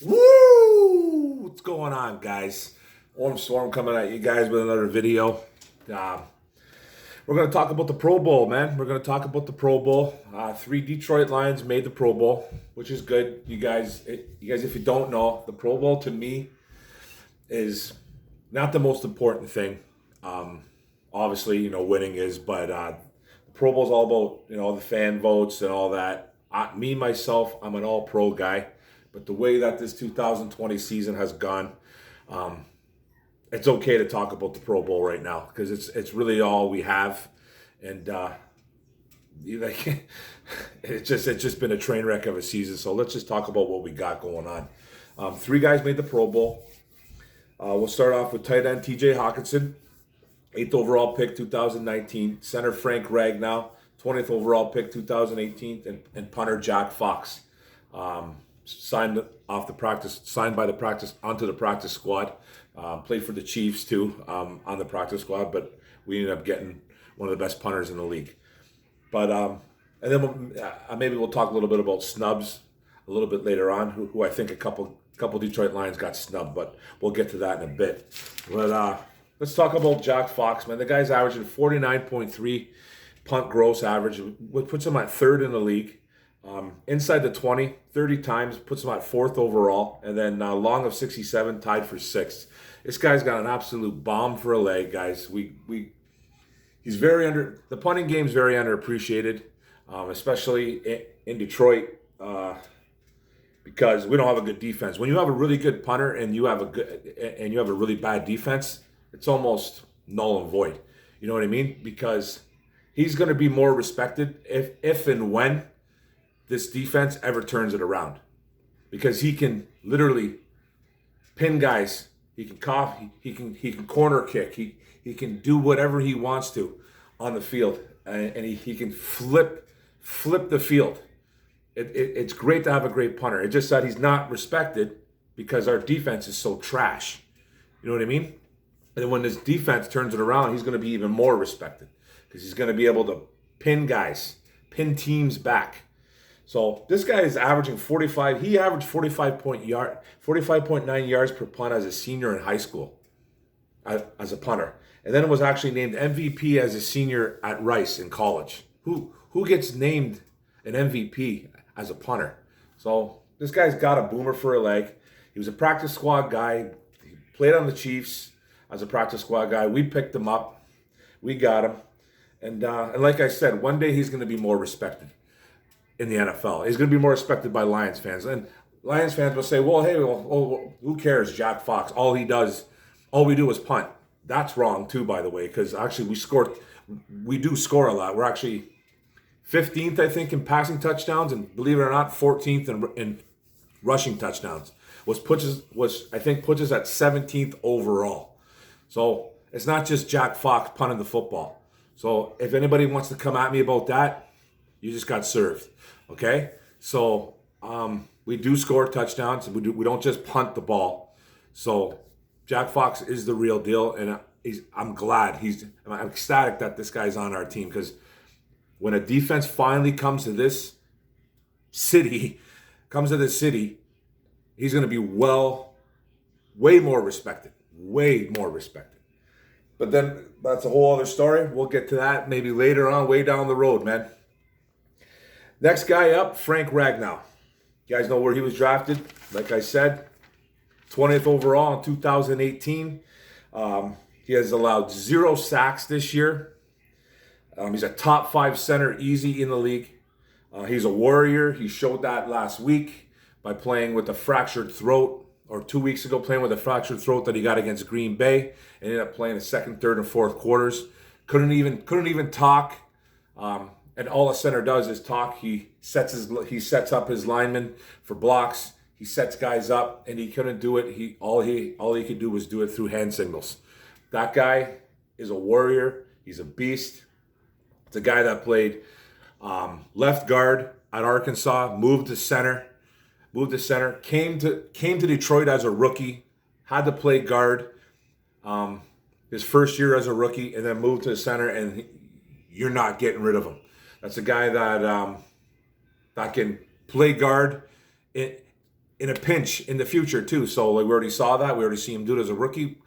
Woo! What's going on, guys? Orm Storm coming at you guys with another video. Uh, we're going to talk about the Pro Bowl, man. We're going to talk about the Pro Bowl. Three Detroit Lions made the Pro Bowl, which is good. You guys, if you don't know, the Pro Bowl to me is not the most important thing. Obviously, winning is, but the Pro Bowl is all about, the fan votes and all that. Myself, I'm an all-pro guy. But the way that this 2020 season has gone, it's okay to talk about the Pro Bowl right now because it's really all we have, and it's just been a train wreck of a season. So let's just talk about what we got going on. Three guys made the Pro Bowl. We'll start off with tight end Tj Hockinson, 8th overall pick 2019. Center Frank Ragnall, 20th overall pick 2018, and punter Jack Fox. Signed by the practice onto the practice squad. Played for the Chiefs too on the practice squad, but we ended up getting one of the best punters in the league. But and then maybe we'll talk a little bit about snubs a little bit later on, who I think a couple Detroit Lions got snubbed, but we'll get to that in a bit. But let's talk about Jack Fox, man. The guy's averaging 49.3 punt gross average, which puts him at third in the league. Inside the 20, 30 times, puts him at 4th overall, and then long of 67, tied for 6th. This guy's got an absolute bomb for a leg, guys. He's the punting game's very underappreciated, especially in Detroit, because we don't have a good defense. When you have a really good punter and you have a really bad defense, it's almost null and void. You know what I mean? Because he's going to be more respected if and when this defense ever turns it around, because he can literally pin guys. He can cough. He can corner kick. He can do whatever he wants to on the field, and he can flip the field. It's great to have a great punter. It's just that he's not respected because our defense is so trash. You know what I mean? And when this defense turns it around, he's going to be even more respected because he's going to be able to pin guys, pin teams back. So this guy is averaging 45. He averaged 45.9 yards per punt as a senior in high school, as a punter, and then was actually named MVP as a senior at Rice in college. Who gets named an MVP as a punter? So this guy's got a boomer for a leg. He was a practice squad guy. He played on the Chiefs as a practice squad guy. We picked him up. We got him, and like I said, one day he's going to be more respected in the NFL. He's going to be more respected by Lions fans. And Lions fans will say, well, hey, who cares, Jack Fox? All we do is punt. That's wrong too, by the way, because actually we do score a lot. We're actually 15th, I think, in passing touchdowns, and believe it or not, 14th in rushing touchdowns, which puts us at 17th overall. So it's not just Jack Fox punting the football. So if anybody wants to come at me about that, you just got served. Okay, so we do score touchdowns. We don't just punt the ball. So Jack Fox is the real deal, and I'm ecstatic that this guy's on our team, because when a defense finally comes to this city, he's going to be way more respected. But then that's a whole other story. We'll get to that maybe later on, way down the road, man. Next guy up, Frank Ragnall. You guys know where he was drafted. Like I said, 20th overall in 2018. He has allowed 0 sacks this year. He's a top 5 center easy in the league. He's a warrior. He showed that last week by playing with a fractured throat, or 2 weeks ago playing with a fractured throat that he got against Green Bay. And ended up playing the second, third, and fourth quarters. Couldn't even talk. And all a center does is talk. He sets up his linemen for blocks. He sets guys up, and he couldn't do it. All he could do was do it through hand signals. That guy is a warrior. He's a beast. It's a guy that played left guard at Arkansas, moved to center, came to Detroit as a rookie, had to play guard his first year as a rookie, and then moved to the center, and you're not getting rid of him. That's a guy that can play guard in a pinch in the future too. So like we already saw that. We already see him do it as a rookie.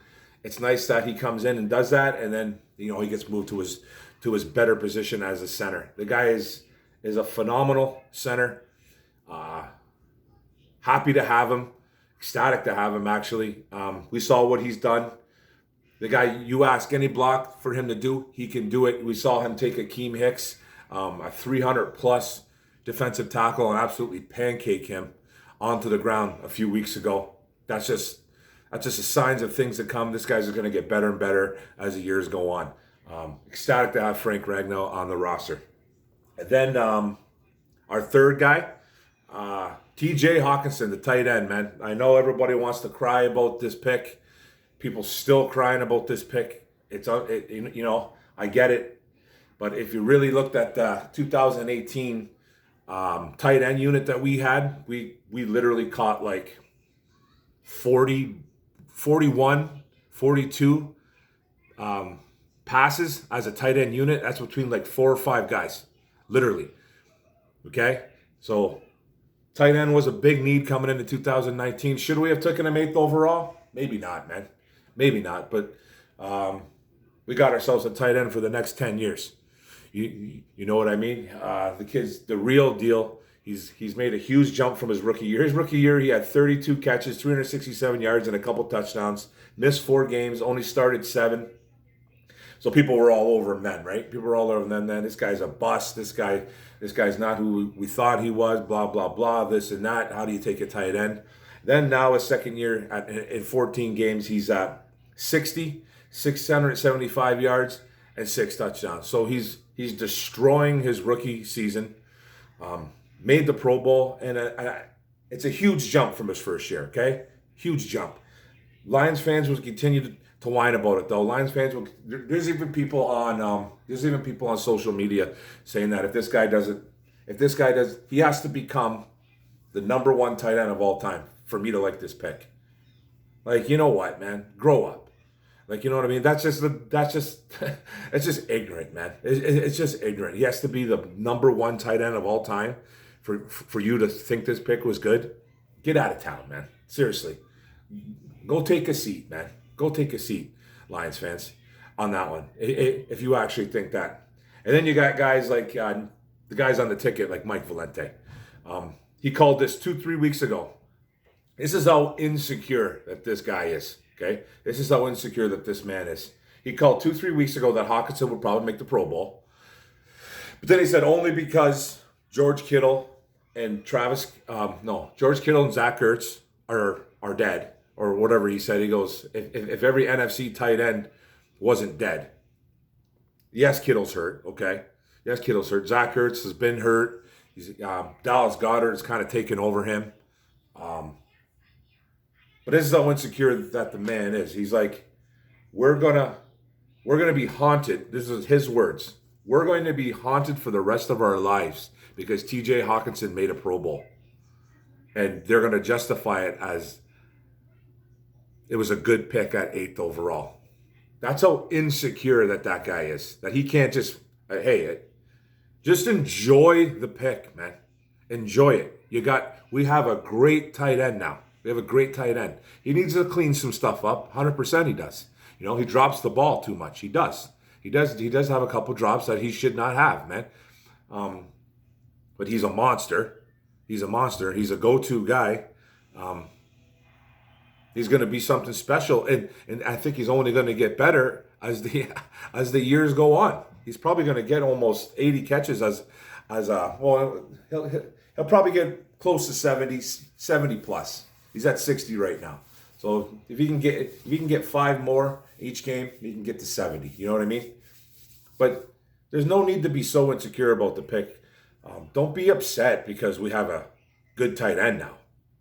It's nice that he comes in and does that, and then he gets moved to his better position as a center. The guy is a phenomenal center. Happy to have him. Ecstatic to have him, actually. We saw what he's done. The guy, you ask any block for him to do, he can do it. We saw him take Akeem Hicks, a 300-plus defensive tackle, and absolutely pancake him onto the ground a few weeks ago. That's just the signs of things to come. This guy's going to get better and better as the years go on. Ecstatic to have Frank Ragnall on the roster. And then our third guy, Tj Hockinson, the tight end, man. I know everybody wants to cry about this pick. People still crying about this pick. I get it. But if you really looked at the 2018 tight end unit that we had, we literally caught like 40, 41, 42 passes as a tight end unit. That's between like 4 or 5 guys, literally. Okay? So tight end was a big need coming into 2019. Should we have taken him 8th overall? Maybe not, man. Maybe not. But we got ourselves a tight end for the next 10 years. You know what I mean? The kid's the real deal. He's made a huge jump from his rookie year. His rookie year, he had 32 catches, 367 yards, and a couple touchdowns. Missed 4 games, only started 7. So people were all over him then, right? People were all over him then. This guy's a bust. This guy's not who we thought he was, blah, blah, blah, this and that. How do you take a tight end? Then now his second year in 14 games, he's at 60, 675 yards, and 6 touchdowns. So he's destroying his rookie season. Made the Pro Bowl, and it's a huge jump from his first year, okay? Huge jump. Lions fans will continue to whine about it, though. Lions fans will. There's even people on social media saying that if this guy does, he has to become the number 1 tight end of all time for me to like this pick. Like, you know what, man? Grow up. Like, you know what I mean? That's just it's just ignorant, man. It's just ignorant. He has to be the number 1 tight end of all time for you to think this pick was good. Get out of town, man. Seriously. Go take a seat, man. Go take a seat, Lions fans, on that one, if you actually think that. And then you got guys like the guys on the ticket, like Mike Valente. He called this 2-3 weeks ago. This is how insecure that this guy is, okay? This is how insecure that this man is. He called 2-3 weeks ago that Hawkinson would probably make the Pro Bowl. But then he said only because George Kittle and Zach Ertz are dead. Or whatever he said. He goes, if every NFC tight end wasn't dead. Yes, Kittle's hurt, okay? Yes, Kittle's hurt. Zach Ertz has been hurt. He's Dallas Goedert has kind of taken over him. But this is how insecure that the man is. He's like, we're gonna be haunted. This is his words. We're going to be haunted for the rest of our lives because Tj Hockinson made a Pro Bowl. And they're going to justify it as it was a good pick at 8th overall. That's how insecure that guy is. That he can't just, just enjoy the pick, man. Enjoy it. We have a great tight end now. We have a great tight end. He needs to clean some stuff up. 100% he does. He drops the ball too much. He does. He does have a couple drops that he should not have, man. But he's a monster. He's a monster. He's a go-to guy. He's going to be something special, and I think he's only going to get better as the years go on. He's probably going to get almost 80 catches he'll probably get close to 70 plus. He's at 60 right now. So if he can get 5 more each game, he can get to 70. You know what I mean? But there's no need to be so insecure about the pick. Don't be upset because we have a good tight end now.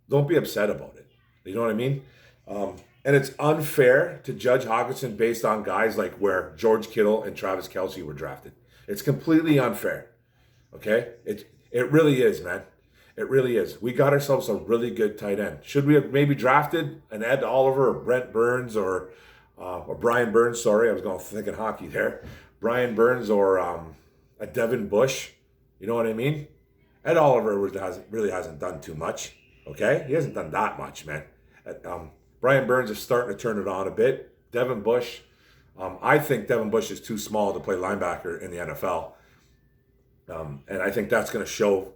Don't be upset about it. You know what I mean? And it's unfair to judge Hawkinson based on guys like where George Kittle and Travis Kelce were drafted. It's completely unfair. Okay? It really is, man. It really is. We got ourselves a really good tight end. Should we have maybe drafted an Ed Oliver or Brent Burns or Brian Burns? Sorry, I was thinking hockey there. Brian Burns or a Devin Bush. You know what I mean? Ed Oliver really hasn't done too much. Okay? He hasn't done that much, man. Brian Burns is starting to turn it on a bit. Devin Bush, I think Devin Bush is too small to play linebacker in the NFL. And I think that's going to show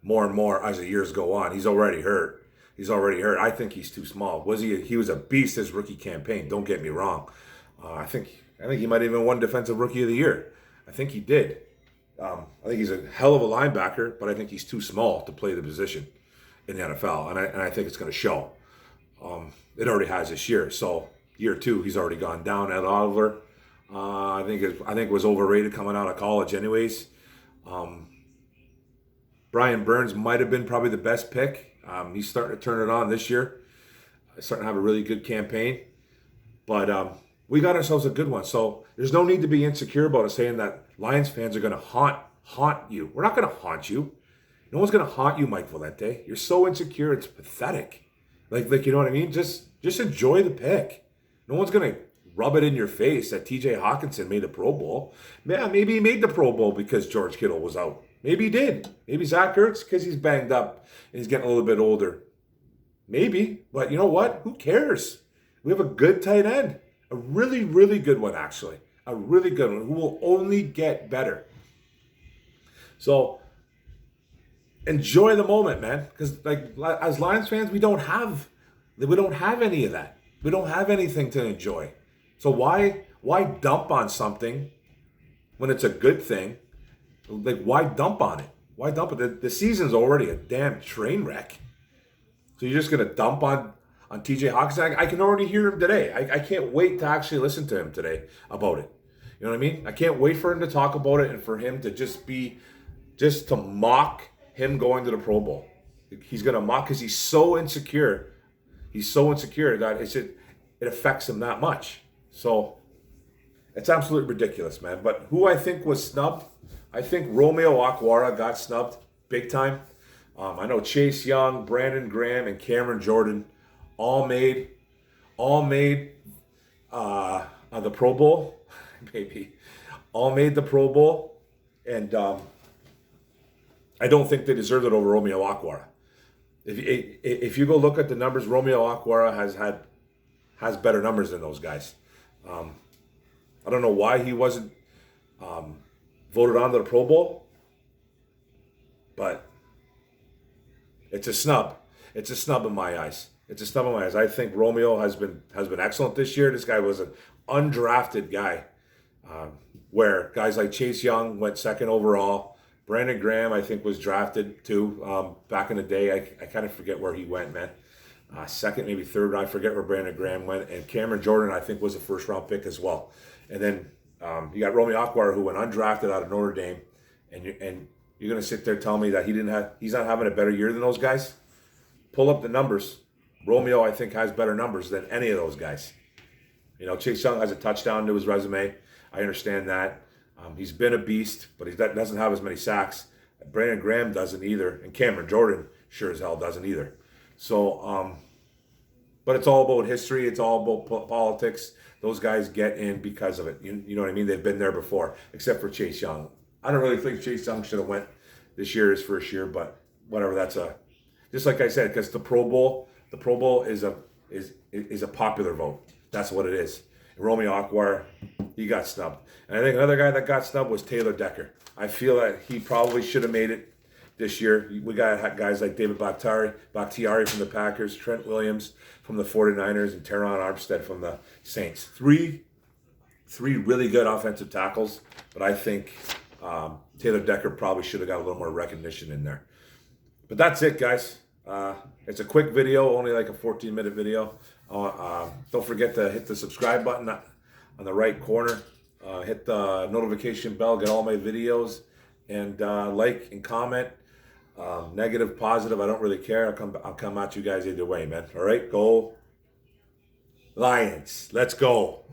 more and more as the years go on. He's already hurt. I think he's too small. He was a beast his rookie campaign. Don't get me wrong. I think he might have even won Defensive Rookie of the Year. I think he did. I think he's a hell of a linebacker, but I think he's too small to play the position in the NFL, and I think it's going to show. It already has this year. So year 2, he's already gone down. Ed Oliver, I think it was overrated coming out of college, anyways. Brian Burns might have been probably the best pick. He's starting to turn it on this year. He's starting to have a really good campaign, but we got ourselves a good one. So there's no need to be insecure about it, saying that Lions fans are going to haunt you. We're not going to haunt you. No one's going to haunt you, Mike Valente. You're so insecure, it's pathetic. Like you know what I mean? Just enjoy the pick. No one's going to rub it in your face that Tj Hockinson made a Pro Bowl. Yeah, maybe he made the Pro Bowl because George Kittle was out. Maybe he did. Maybe Zach Ertz because he's banged up and he's getting a little bit older. Maybe. But you know what? Who cares? We have a good tight end. A really, really good one, actually. A really good one who will only get better. So enjoy the moment, man. Because as Lions fans, we don't have any of that. We don't have anything to enjoy. So why dump on something when it's a good thing? Like, why dump on it? Why dump it? The season's already a damn train wreck. So you're just gonna dump on TJ Hockinson? I can already hear him today. I can't wait to actually listen to him today about it. You know what I mean? I can't wait for him to talk about it and for him to just to mock him going to the Pro Bowl. He's gonna mock because he's so insecure. He's so insecure that it affects him that much. So it's absolutely ridiculous, man. But who I think was snubbed, I think Romeo Okwara got snubbed big time. I know Chase Young, Brandon Graham, and Cameron Jordan all made the Pro Bowl, maybe. All made the Pro Bowl, and I don't think they deserved it over Romeo Okwara. If you go look at the numbers, Romeo Okwara has better numbers than those guys. I don't know why he wasn't voted on to the Pro Bowl, but it's a snub. It's a snub in my eyes. I think Romeo has been excellent this year. This guy was an undrafted guy, where guys like Chase Young went second overall. Brandon Graham, I think, was drafted too back in the day. I kind of forget where he went, man. Second, maybe third. I forget where Brandon Graham went. And Cameron Jordan, I think, was a first-round pick as well. And then you got Romeo Okwara, who went undrafted out of Notre Dame. And you're going to sit there telling me that he's not having a better year than those guys? Pull up the numbers. Romeo, I think, has better numbers than any of those guys. You know, Chase Young has a touchdown to his resume. I understand that. He's been a beast, but he doesn't have as many sacks. Brandon Graham doesn't either. And Cameron Jordan sure as hell doesn't either. So, but it's all about history. It's all about politics. Those guys get in because of it. You know what I mean? They've been there before, except for Chase Young. I don't really think Chase Young should have went this year, his first year, but whatever. Just like I said, because the Pro Bowl is a popular vote. That's what it is. And Romeo Okwara, he got snubbed. And I think another guy that got snubbed was Taylor Decker. I feel that he probably should have made it this year. We got guys like David Bakhtiari from the Packers, Trent Williams from the 49ers, and Teron Armstead from the Saints. Three really good offensive tackles, but I think Taylor Decker probably should have got a little more recognition in there. But that's it, guys. It's a quick video, only like a 14-minute video. Don't forget to hit the subscribe button on the right corner. Hit the notification bell, get all my videos, and like and comment. Negative, positive, I don't really care. I'll come at you guys either way, man. All right, go Lions. Let's go.